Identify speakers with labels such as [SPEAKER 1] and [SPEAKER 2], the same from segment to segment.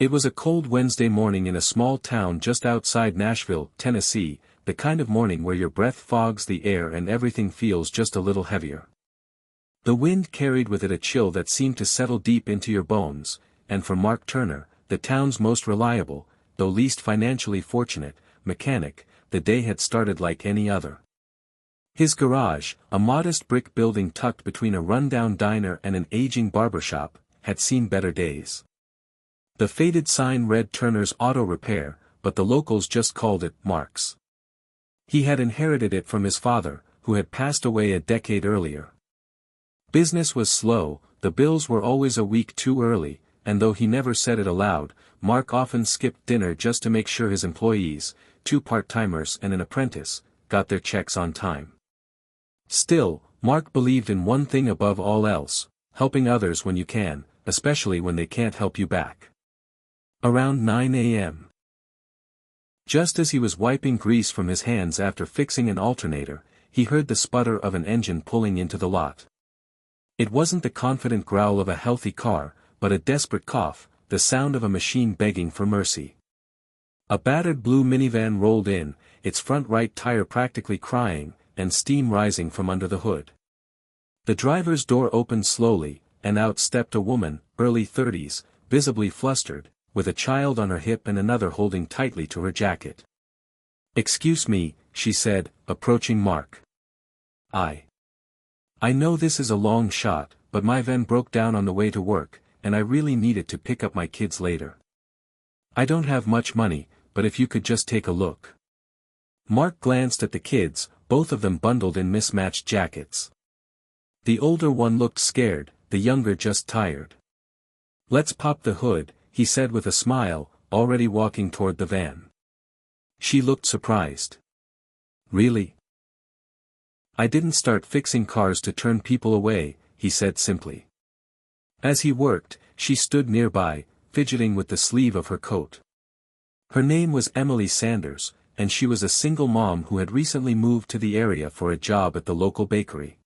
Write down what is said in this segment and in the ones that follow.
[SPEAKER 1] It was a cold Wednesday morning in a small town just outside Nashville, Tennessee, the kind of morning where your breath fogs the air and everything feels just a little heavier. The wind carried with it a chill that seemed to settle deep into your bones, and for Mark Turner, the town's most reliable, though least financially fortunate, mechanic, the day had started like any other. His garage, a modest brick building tucked between a rundown diner and an aging barbershop, had seen better days. The faded sign read Turner's Auto Repair, but the locals just called it Mark's. He had inherited it from his father, who had passed away a decade earlier. Business was slow, the bills were always a week too early, and though he never said it aloud, Mark often skipped dinner just to make sure his employees, 2 part-timers and an apprentice, got their checks on time. Still, Mark believed in one thing above all else: helping others when you can, especially when they can't help you back. Around 9 a.m. Just as he was wiping grease from his hands after fixing an alternator, he heard the sputter of an engine pulling into the lot. It wasn't the confident growl of a healthy car, but a desperate cough, the sound of a machine begging for mercy. A battered blue minivan rolled in, its front right tire practically crying, and steam rising from under the hood. The driver's door opened slowly, and out stepped a woman, early 30s, visibly flustered, with a child on her hip and another holding tightly to her jacket. "Excuse me," she said, approaching Mark. I know this is a long shot, but my van broke down on the way to work, and I really needed to pick up my kids later. I don't have much money, but if you could just take a look." Mark glanced at the kids, both of them bundled in mismatched jackets. The older one looked scared, the younger just tired. "Let's pop the hood," he said with a smile, already walking toward the van. She looked surprised. "Really? I didn't start fixing cars to turn people away," he said simply. As he worked, she stood nearby, fidgeting with the sleeve of her coat. Her name was Emily Sanders, and she was a single mom who had recently moved to the area for a job at the local bakery.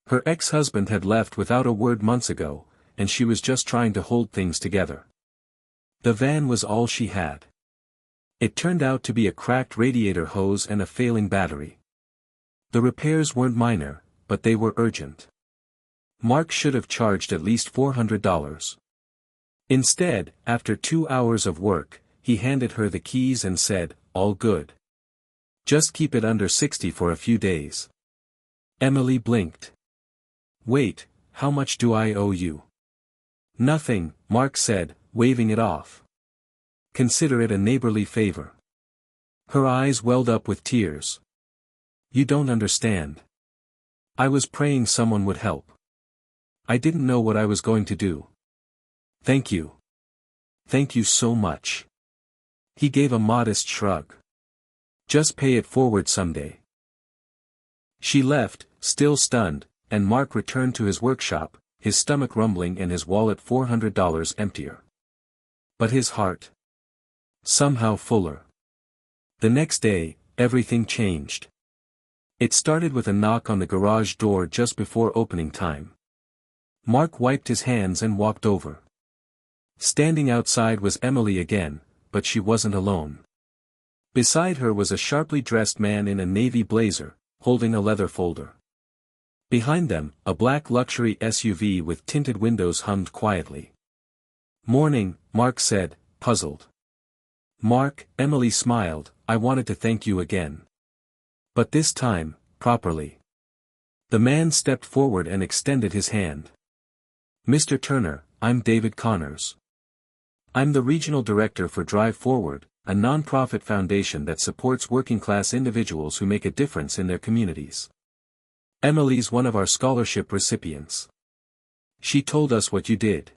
[SPEAKER 1] Her ex-husband had left without a word months ago, and she was just trying to hold things together. The van was all she had. It turned out to be a cracked radiator hose and a failing battery. The repairs weren't minor, but they were urgent. Mark should have charged at least $400. Instead, after 2 hours of work, he handed her the keys and said, "All good. Just keep it under 60 for a few days." Emily blinked. "Wait, how much do I owe you?" "Nothing," Mark said, waving it off. "Consider it a neighborly favor." Her eyes welled up with tears. "You don't understand. I was praying someone would help. I didn't know what I was going to do. Thank you. Thank you so much." He gave a modest shrug. "Just pay it forward someday." She left, still stunned, and Mark returned to his workshop, his stomach rumbling and his wallet $400 emptier. But his heart? Somehow fuller. The next day, everything changed. It started with a knock on the garage door just before opening time. Mark wiped his hands and walked over. Standing outside was Emily again, but she wasn't alone. Beside her was a sharply dressed man in a navy blazer, holding a leather folder. Behind them, a black luxury SUV with tinted windows hummed quietly. "Morning," Mark said, puzzled. "Mark," Emily smiled, "I wanted to thank you again. But this time, properly." The man stepped forward and extended his hand. "Mr. Turner, I'm David Connors. I'm the regional director for Drive Forward, a non-profit foundation that supports working-class individuals who make a difference in their communities. Emily's one of our scholarship recipients. She told us what you did."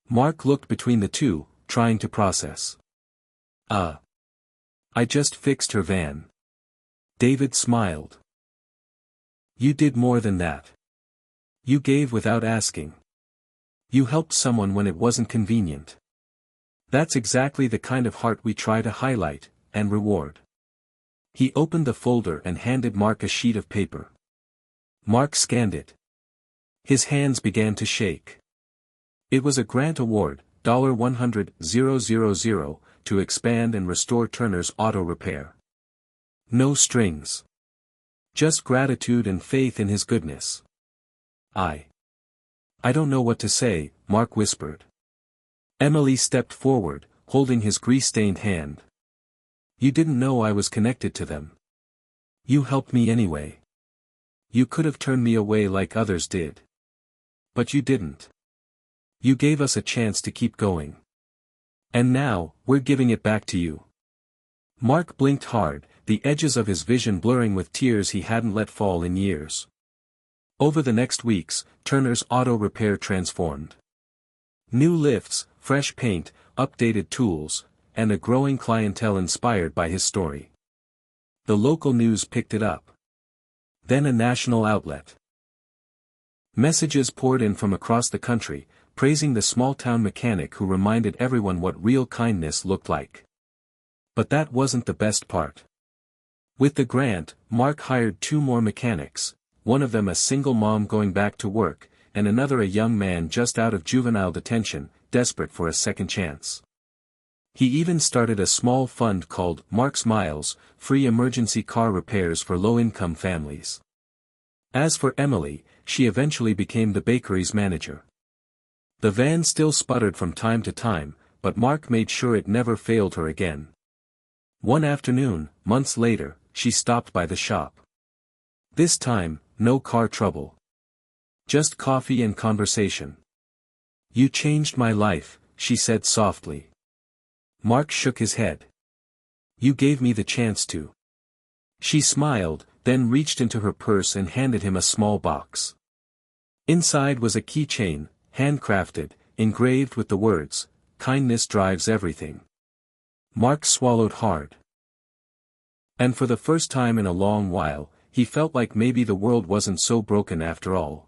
[SPEAKER 1] Mark looked between the two, trying to process. I just fixed her van." David smiled. "You did more than that. You gave without asking. You helped someone when it wasn't convenient. That's exactly the kind of heart we try to highlight, and reward." He opened the folder and handed Mark a sheet of paper. Mark scanned it. His hands began to shake. It was a grant award, $100,000 to expand and restore Turner's auto repair. No strings. Just gratitude and faith in his goodness. I don't know what to say, Mark whispered. Emily stepped forward, holding his grease-stained hand. You didn't know I was connected to them. You helped me anyway. You could have turned me away like others did. But you didn't. You gave us a chance to keep going. And now, we're giving it back to you. Mark blinked hard, the edges of his vision blurring with tears he hadn't let fall in years. Over the next weeks, Turner's auto repair transformed. New lifts, fresh paint, updated tools, and a growing clientele inspired by his story. The local news picked it up. Then a national outlet. Messages poured in from across the country, praising the small-town mechanic who reminded everyone what real kindness looked like. But that wasn't the best part. With the grant, Mark hired 2 more mechanics, one of them a single mom going back to work, and another a young man just out of juvenile detention, desperate for a second chance. He even started a small fund called Mark's Miles, free emergency car repairs for low-income families. As for Emily, she eventually became the bakery's manager. The van still sputtered from time to time, but Mark made sure it never failed her again. One afternoon, months later, she stopped by the shop. This time, no car trouble. Just coffee and conversation. You changed my life, she said softly. Mark shook his head. You gave me the chance to. She smiled, then reached into her purse and handed him a small box. Inside was a keychain, handcrafted, engraved with the words, "Kindness drives everything." Mark swallowed hard. And for the first time in a long while, he felt like maybe the world wasn't so broken after all.